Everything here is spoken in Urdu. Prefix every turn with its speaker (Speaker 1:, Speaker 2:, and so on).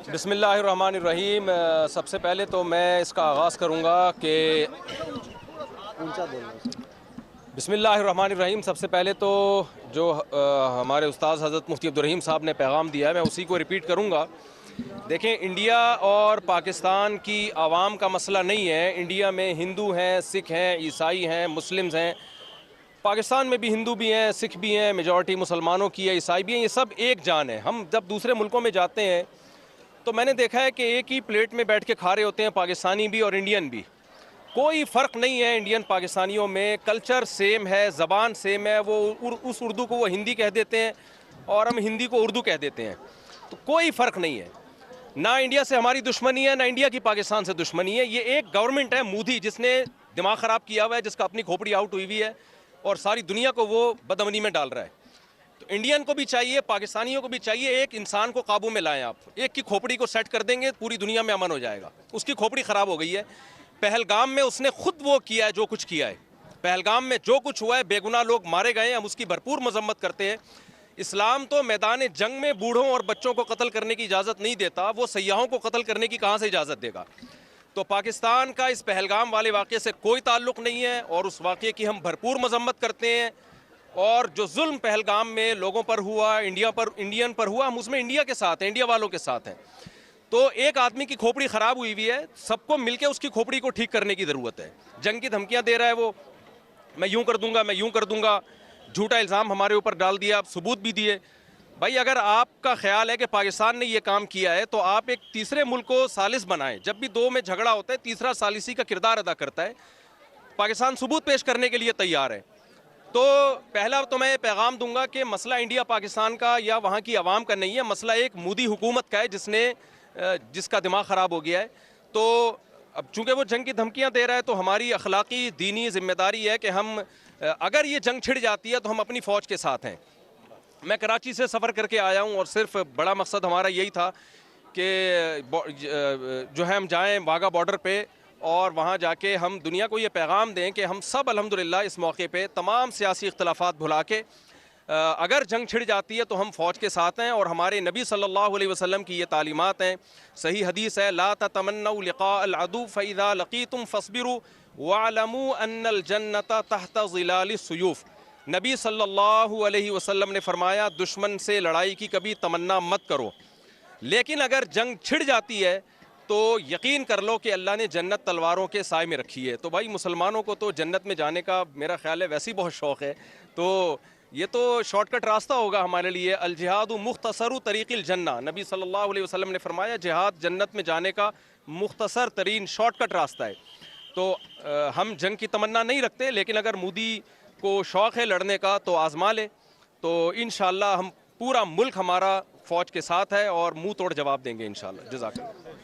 Speaker 1: بسم اللہ الرحمن الرحیم۔ سب سے پہلے تو میں اس کا آغاز کروں گا کہ بسم اللہ الرحمن الرحیم۔ سب سے پہلے تو جو ہمارے استاذ حضرت مفتی عبدالرحیم صاحب نے پیغام دیا ہے میں اسی کو ریپیٹ کروں گا۔ دیکھیں، انڈیا اور پاکستان کی عوام کا مسئلہ نہیں ہے۔ انڈیا میں ہندو ہیں، سکھ ہیں، عیسائی ہیں، مسلمز ہیں۔ پاکستان میں بھی ہندو بھی ہیں، سکھ بھی ہیں، میجورٹی مسلمانوں کی ہے، عیسائی بھی ہیں، یہ سب ایک جان ہے۔ ہم جب دوسرے ملکوں میں جاتے ہیں تو میں نے دیکھا ہے کہ ایک ہی پلیٹ میں بیٹھ کے کھا رہے ہوتے ہیں، پاکستانی بھی اور انڈین بھی۔ کوئی فرق نہیں ہے انڈین پاکستانیوں میں، کلچر سیم ہے، زبان سیم ہے۔ وہ اس اردو کو وہ ہندی کہہ دیتے ہیں اور ہم ہندی کو اردو کہہ دیتے ہیں، تو کوئی فرق نہیں ہے۔ نہ انڈیا سے ہماری دشمنی ہے، نہ انڈیا کی پاکستان سے دشمنی ہے۔ یہ ایک گورنمنٹ ہے مودی، جس نے دماغ خراب کیا ہوا ہے، جس کا اپنی کھوپڑی آؤٹ ہوئی ہوئی ہے اور ساری دنیا کو وہ بدامنی میں ڈال رہا ہے۔ تو انڈین کو بھی چاہیے، پاکستانیوں کو بھی چاہیے، ایک انسان کو قابو میں لائیں۔ آپ ایک کی کھوپڑی کو سیٹ کر دیں گے، پوری دنیا میں امن ہو جائے گا۔ اس کی کھوپڑی خراب ہو گئی ہے۔ پہلگام میں اس نے خود وہ کیا ہے جو کچھ کیا ہے۔ پہلگام میں جو کچھ ہوا ہے، بے گناہ لوگ مارے گئے ہیں، ہم اس کی بھرپور مذمت کرتے ہیں۔ اسلام تو میدان جنگ میں بوڑھوں اور بچوں کو قتل کرنے کی اجازت نہیں دیتا، وہ سیاحوں کو قتل کرنے کی کہاں سے اجازت دے گا؟ تو پاکستان کا اس پہلگام والے واقعے سے کوئی تعلق نہیں ہے اور اس واقعے کی ہم بھرپور مذمت کرتے ہیں۔ اور جو ظلم پہلگام میں لوگوں پر ہوا، انڈین پر ہوا، ہم اس میں انڈیا کے ساتھ ہیں، انڈیا والوں کے ساتھ ہیں۔ تو ایک آدمی کی کھوپڑی خراب ہوئی ہوئی ہے، سب کو مل کے اس کی کھوپڑی کو ٹھیک کرنے کی ضرورت ہے۔ جنگ کی دھمکیاں دے رہا ہے وہ، میں یوں کر دوں گا، میں یوں کر دوں گا، جھوٹا الزام ہمارے اوپر ڈال دیا، ثبوت بھی دیے۔ بھائی اگر آپ کا خیال ہے کہ پاکستان نے یہ کام کیا ہے تو آپ ایک تیسرے ملک کو ثالث بنائیں۔ جب بھی دو میں جھگڑا ہوتا ہے، تیسرا ثالثی کا کردار ادا کرتا ہے۔ پاکستان ثبوت پیش کرنے کے لیے تیار ہے۔ تو پہلا تو میں پیغام دوں گا کہ مسئلہ انڈیا پاکستان کا یا وہاں کی عوام کا نہیں ہے، مسئلہ ایک مودی حکومت کا ہے جس کا دماغ خراب ہو گیا ہے۔ تو اب چونکہ وہ جنگ کی دھمکیاں دے رہا ہے تو ہماری اخلاقی دینی ذمہ داری ہے کہ ہم اگر یہ جنگ چھڑ جاتی ہے تو ہم اپنی فوج کے ساتھ ہیں۔ میں کراچی سے سفر کر کے آیا ہوں اور صرف بڑا مقصد ہمارا یہی تھا کہ جو ہے ہم جائیں واگا بارڈر پہ اور وہاں جا کے ہم دنیا کو یہ پیغام دیں کہ ہم سب الحمدللہ اس موقع پہ تمام سیاسی اختلافات بھلا کے اگر جنگ چھڑ جاتی ہے تو ہم فوج کے ساتھ ہیں۔ اور ہمارے نبی صلی اللہ علیہ وسلم کی یہ تعلیمات ہیں، صحیح حدیث ہے، لا تتمنوا لقاء العدو فاذا لقيتم فاصبروا واعلموا ان الجنۃ تحت ظلال السیوف۔ نبی صلی اللہ علیہ وسلم نے فرمایا دشمن سے لڑائی کی کبھی تمنا مت کرو، لیکن اگر جنگ چھڑ جاتی ہے تو یقین کر لو کہ اللہ نے جنت تلواروں کے سائے میں رکھی ہے۔ تو بھائی مسلمانوں کو تو جنت میں جانے کا میرا خیال ہے ویسے ہی بہت شوق ہے، تو یہ تو شارٹ کٹ راستہ ہوگا ہمارے لیے۔ الجہاد مختصر طریق الجنہ، نبی صلی اللہ علیہ وسلم نے فرمایا جہاد جنت میں جانے کا مختصر ترین شارٹ کٹ راستہ ہے۔ تو ہم جنگ کی تمنا نہیں رکھتے، لیکن اگر مودی کو شوق ہے لڑنے کا تو آزما لے، تو انشاءاللہ ہم پورا ملک ہمارا فوج کے ساتھ ہے اور منہ توڑ جواب دیں گے انشاءاللہ۔ جزاک اللہ۔